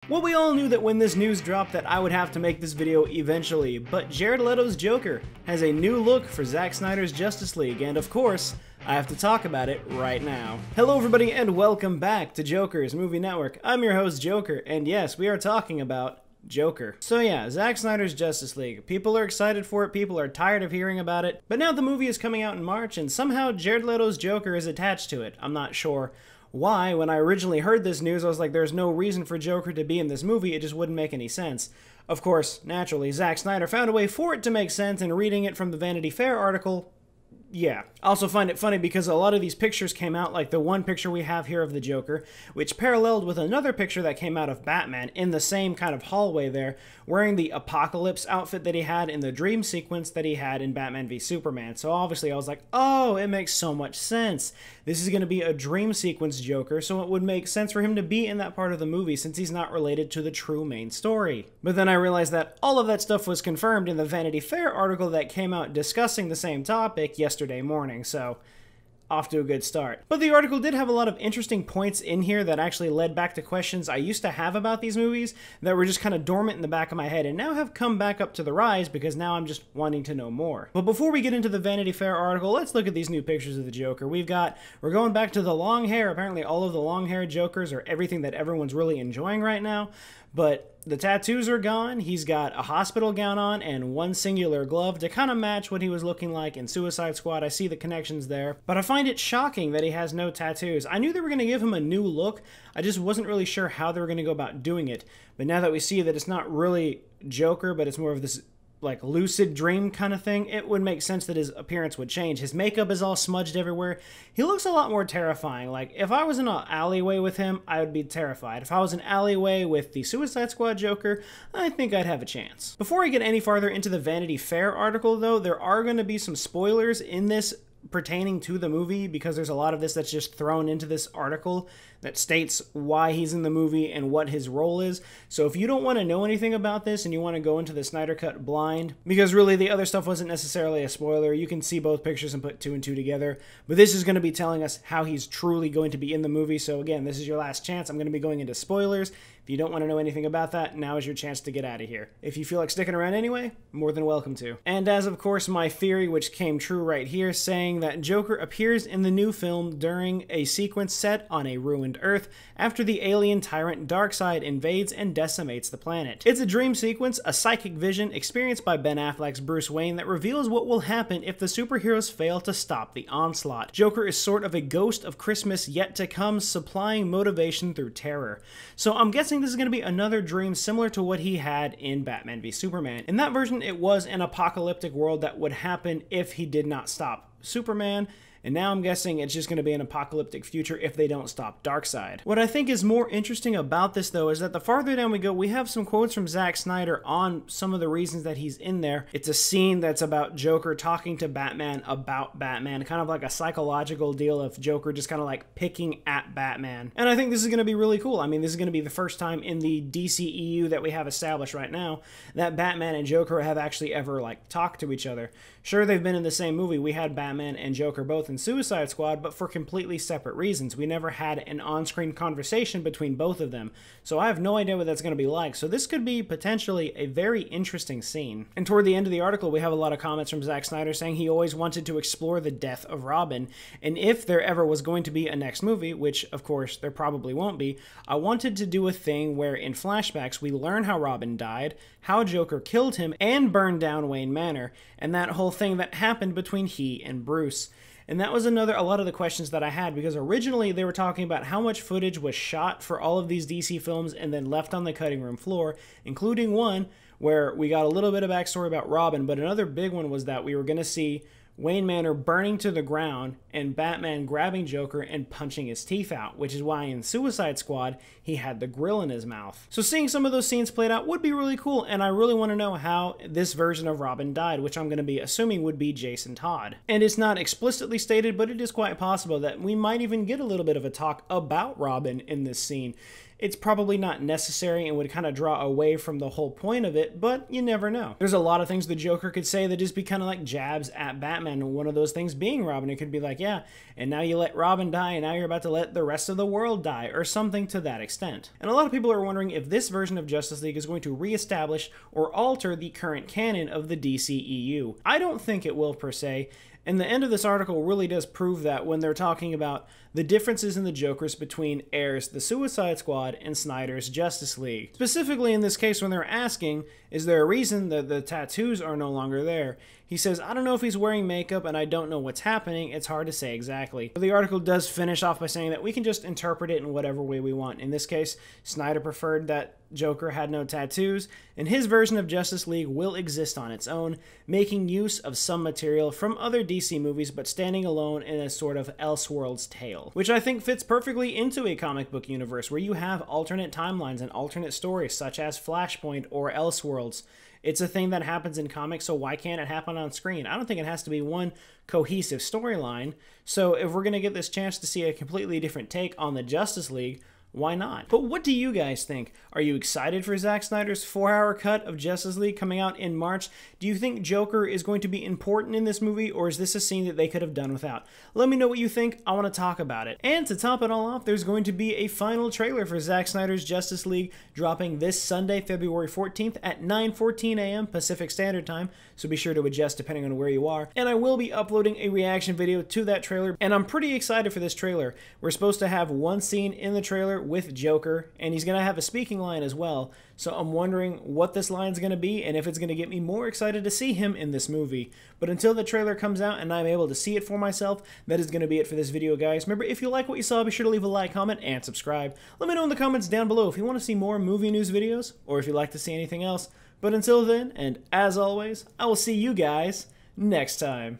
Well, we all knew that when this news dropped that I would have to make this video eventually, but Jared Leto's Joker has a new look for Zack Snyder's Justice League, and of course, I have to talk about it right now. Hello everybody and welcome back to Joker's Movie Network. I'm your host Joker, and yes, we are talking about Joker. So yeah, Zack Snyder's Justice League. People are excited for it, people are tired of hearing about it, but now the movie is coming out in March, and somehow Jared Leto's Joker is attached to it. I'm not sure why. When I originally heard this news, I was like, there's no reason for Joker to be in this movie, it just wouldn't make any sense. Of course, naturally, Zack Snyder found a way for it to make sense, and reading it from the Vanity Fair article, yeah. I also find it funny because a lot of these pictures came out, like the one picture we have here of the Joker, which paralleled with another picture that came out of Batman in the same kind of hallway there, wearing the Apocalypse outfit that he had in the dream sequence that he had in Batman v Superman. So obviously I was like, oh, it makes so much sense. This is going to be a dream sequence Joker, so it would make sense for him to be in that part of the movie since he's not related to the true main story. But then I realized that all of that stuff was confirmed in the Vanity Fair article that came out discussing the same topic yesterday morning, so off to a good start. But the article did have a lot of interesting points in here that actually led back to questions I used to have about these movies that were just kind of dormant in the back of my head and now have come back up to the rise because now I'm just wanting to know more. But before we get into the Vanity Fair article, let's look at these new pictures of the Joker. We're going back to the long hair. Apparently all of the long hair Jokers are everything that everyone's really enjoying right now. But the tattoos are gone, he's got a hospital gown on and one singular glove to kind of match what he was looking like in Suicide Squad. I see the connections there. But I find it shocking that he has no tattoos. I knew they were going to give him a new look, I just wasn't really sure how they were going to go about doing it. But now that we see that it's not really Joker, but it's more of this like lucid dream kind of thing, it would make sense that his appearance would change. His makeup is all smudged everywhere. He looks a lot more terrifying. Like, if I was in an alleyway with him, I would be terrified. If I was in an alleyway with the Suicide Squad Joker, I think I'd have a chance. Before I get any farther into the Vanity Fair article, though, there are going to be some spoilers in this pertaining to the movie because there's a lot of this that's just thrown into this article that states why he's in the movie and what his role is. So if you don't want to know anything about this and you want to go into the Snyder Cut blind, because really the other stuff wasn't necessarily a spoiler, you can see both pictures and put two and two together, but this is going to be telling us how he's truly going to be in the movie. So again, this is your last chance. I'm going to be going into spoilers. If you don't want to know anything about that, now is your chance to get out of here. If you feel like sticking around anyway, more than welcome to. And as of course my theory, which came true right here, saying that Joker appears in the new film during a sequence set on a ruined Earth after the alien tyrant Darkseid invades and decimates the planet. It's a dream sequence, a psychic vision experienced by Ben Affleck's Bruce Wayne that reveals what will happen if the superheroes fail to stop the onslaught. Joker is sort of a ghost of Christmas yet to come, supplying motivation through terror. So I'm guessing this is going to be another dream similar to what he had in Batman v Superman. In that version, it was an apocalyptic world that would happen if he did not stop Superman. And now I'm guessing it's just going to be an apocalyptic future if they don't stop Darkseid. What I think is more interesting about this, though, is that the farther down we go, we have some quotes from Zack Snyder on some of the reasons that he's in there. It's a scene that's about Joker talking to Batman about Batman, kind of like a psychological deal of Joker just kind of like picking at Batman. And I think this is going to be really cool. I mean, this is going to be the first time in the DCEU that we have established right now that Batman and Joker have actually ever like talked to each other. Sure, they've been in the same movie. We had Batman and Joker both in Suicide Squad, but for completely separate reasons. We never had an on-screen conversation between both of them, so I have no idea what that's going to be like. So this could be potentially a very interesting scene. And toward the end of the article, we have a lot of comments from Zack Snyder saying he always wanted to explore the death of Robin, and if there ever was going to be a next movie, which of course there probably won't be, I wanted to do a thing where in flashbacks we learn how Robin died, how Joker killed him and burned down Wayne Manor, and that whole thing that happened between he and Bruce. And that was a lot of the questions that I had, because originally they were talking about how much footage was shot for all of these DC films and then left on the cutting room floor, including one where we got a little bit of backstory about Robin, but another big one was that we were going to see Wayne Manor burning to the ground and Batman grabbing Joker and punching his teeth out, which is why in Suicide Squad he had the grill in his mouth. So seeing some of those scenes played out would be really cool, and I really want to know how this version of Robin died, which I'm going to be assuming would be Jason Todd. And it's not explicitly stated, but it is quite possible that we might even get a little bit of a talk about Robin in this scene. it's probably not necessary and would kind of draw away from the whole point of it, but you never know. There's a lot of things the Joker could say that just be kind of like jabs at Batman, and one of those things being Robin. It could be like, yeah, and now you let Robin die, and now you're about to let the rest of the world die, or something to that extent. And a lot of people are wondering if this version of Justice League is going to reestablish or alter the current canon of the DCEU. I don't think it will per se, and the end of this article really does prove that when they're talking about the differences in the Jokers between Ayer's The Suicide Squad and Snyder's Justice League. Specifically in this case, when they're asking, is there a reason that the tattoos are no longer there? He says, I don't know if he's wearing makeup and I don't know what's happening. It's hard to say exactly. But the article does finish off by saying that we can just interpret it in whatever way we want. In this case, Snyder preferred that Joker had no tattoos, and his version of Justice League will exist on its own, making use of some material from other DC movies but standing alone in a sort of Elseworlds tale, which I think fits perfectly into a comic book universe where you have alternate timelines and alternate stories such as Flashpoint or Elseworlds. It's a thing that happens in comics, so why can't it happen on screen? I don't think it has to be one cohesive storyline, so if we're going to get this chance to see a completely different take on the Justice League, why not? But what do you guys think? Are you excited for Zack Snyder's 4-hour cut of Justice League coming out in March? Do you think Joker is going to be important in this movie, or is this a scene that they could have done without? Let me know what you think. I want to talk about it. And to top it all off, there's going to be a final trailer for Zack Snyder's Justice League dropping this Sunday, February 14th at 9:14 a.m. Pacific Standard Time, so be sure to adjust depending on where you are. And I will be uploading a reaction video to that trailer, and I'm pretty excited for this trailer. We're supposed to have one scene in the trailer with Joker, and he's going to have a speaking line as well, so I'm wondering what this line's going to be and if it's going to get me more excited to see him in this movie. But until the trailer comes out and I'm able to see it for myself, that is going to be it for this video, guys. Remember, if you like what you saw, be sure to leave a like, comment, and subscribe. Let me know in the comments down below if you want to see more movie news videos or if you'd like to see anything else. But until then, and as always, I will see you guys next time.